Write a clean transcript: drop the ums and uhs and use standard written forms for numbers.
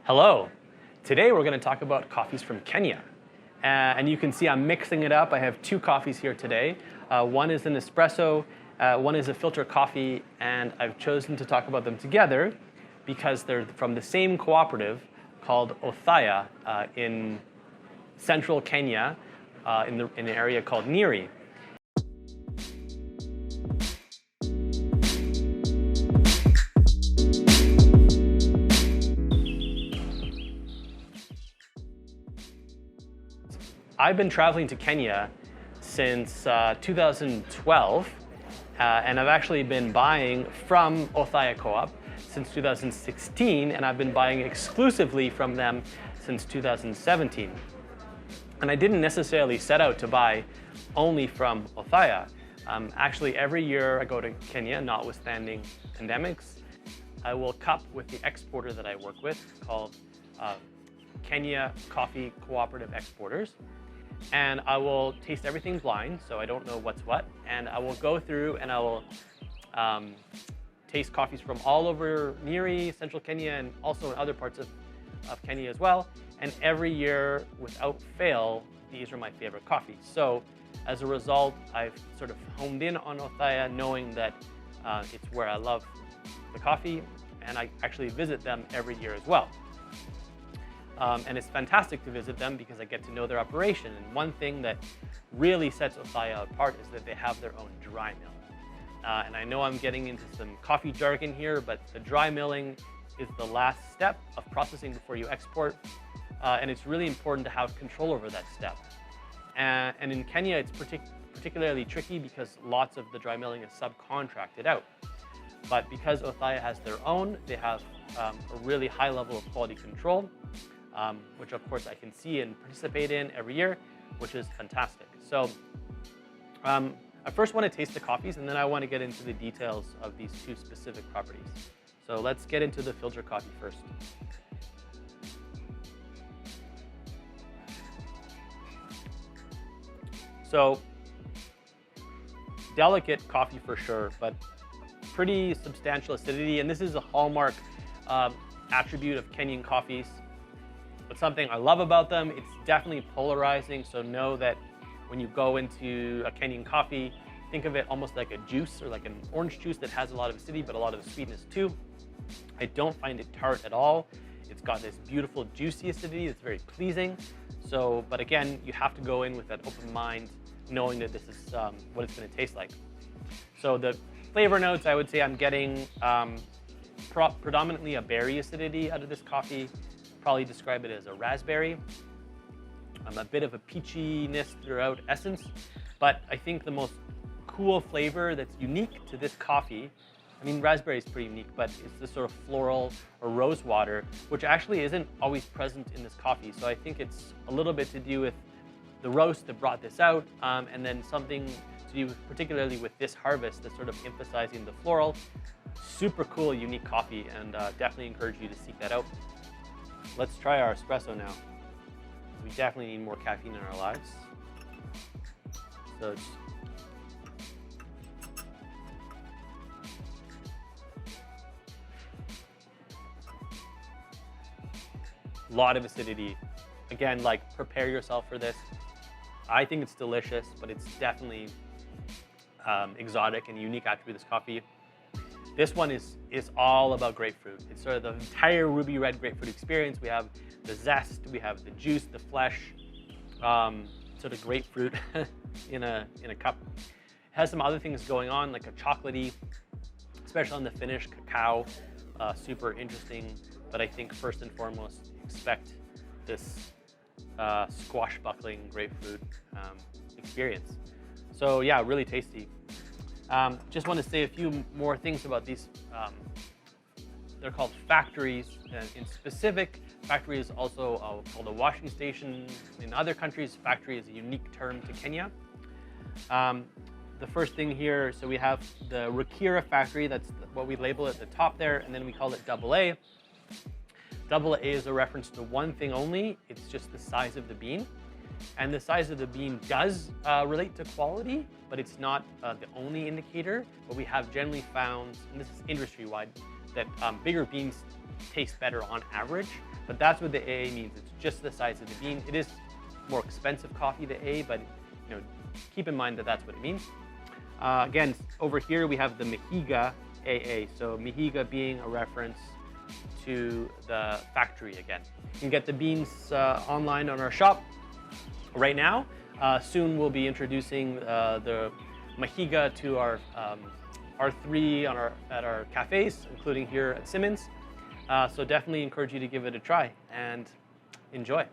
Hello. Today we're going to talk about coffees from Kenya. And you can see I'm mixing it up. I have two coffees here today. One is an espresso, one is a filter coffee, and I've chosen to talk about them together because they're from the same cooperative called Othaya in central Kenya in an area called Nyeri. I've been traveling to Kenya since 2012, and I've actually been buying from Othaya Co-op since 2016, and I've been buying exclusively from them since 2017. And I didn't necessarily set out to buy only from Othaya. Actually, every year I go to Kenya, notwithstanding pandemics, I will cup with the exporter that I work with called Kenya Coffee Cooperative Exporters. And I will taste everything blind, so I don't know what's what. And I will go through and I will taste coffees from all over Nyeri, central Kenya, and also in other parts of Kenya as well. And every year, without fail, these are my favorite coffees. So as a result, I've sort of honed in on Othaya, knowing that it's where I love the coffee, and I actually visit them every year as well. And it's fantastic to visit them because I get to know their operation. And one thing that really sets Othaya apart is that they have their own dry mill. And I know I'm getting into some coffee jargon here, but the dry milling is the last step of processing before you export. And it's really important to have control over that step. And in Kenya, it's particularly tricky because lots of the dry milling is subcontracted out. But because Othaya has their own, they have a really high level of quality control. Which of course I can see and participate in every year, which is fantastic. So I first want to taste the coffees, and then I want to get into the details of these two specific properties. So let's get into the filter coffee first. So delicate coffee for sure, but pretty substantial acidity, and this is a hallmark attribute of Kenyan coffees. But something I love about them, it's definitely polarizing. So know that when you go into a Kenyan coffee, think of it almost like a juice or like an orange juice that has a lot of acidity, but a lot of sweetness too. I don't find it tart at all. It's got this beautiful juicy acidity that's very pleasing. So, but again, you have to go in with that open mind, knowing that this is what it's going to taste like. So the flavor notes, I would say I'm getting predominantly a berry acidity out of this coffee. Probably describe it as a raspberry. A bit of a peachiness throughout essence, but I think the most cool flavor that's unique to this coffee, I mean raspberry is pretty unique, but it's this sort of floral or rose water, which actually isn't always present in this coffee. So I think it's a little bit to do with the roast that brought this out, and then something to do with, particularly with this harvest, that's sort of emphasizing the floral. Super cool, unique coffee, and definitely encourage you to seek that out. Let's try our espresso now. We definitely need more caffeine in our lives. So it's a lot of acidity. Again, like prepare yourself for this. I think it's delicious, but it's definitely exotic and unique attribute of this coffee. This one is all about grapefruit. It's sort of the entire ruby red grapefruit experience. We have the zest, we have the juice, the flesh, sort of grapefruit in a cup. It has some other things going on, like a chocolatey, especially on the finish, cacao, super interesting. But I think first and foremost, expect this squashbuckling grapefruit experience. So yeah, really tasty. Just want to say a few more things about these. They're called factories. In specific, factory is also called a washing station. In other countries, factory is a unique term to Kenya. The first thing here, so we have the Rakira factory. That's what we label at the top there, and then we call it AA. AA is a reference to one thing only. It's just the size of the bean. And the size of the bean does relate to quality, but it's not the only indicator. But we have generally found, and this is industry-wide, that bigger beans taste better on average. but that's what the AA means. It's just the size of the bean. It is more expensive coffee, the A, but keep in mind that that's what it means. Again, over here we have the Mehiga AA. So Mehiga being a reference to the factory again. You can get the beans online on our shop right now. Soon we'll be introducing the Mehiga to our R3 at our cafes, including here at Simmons. So definitely encourage you to give it a try and enjoy.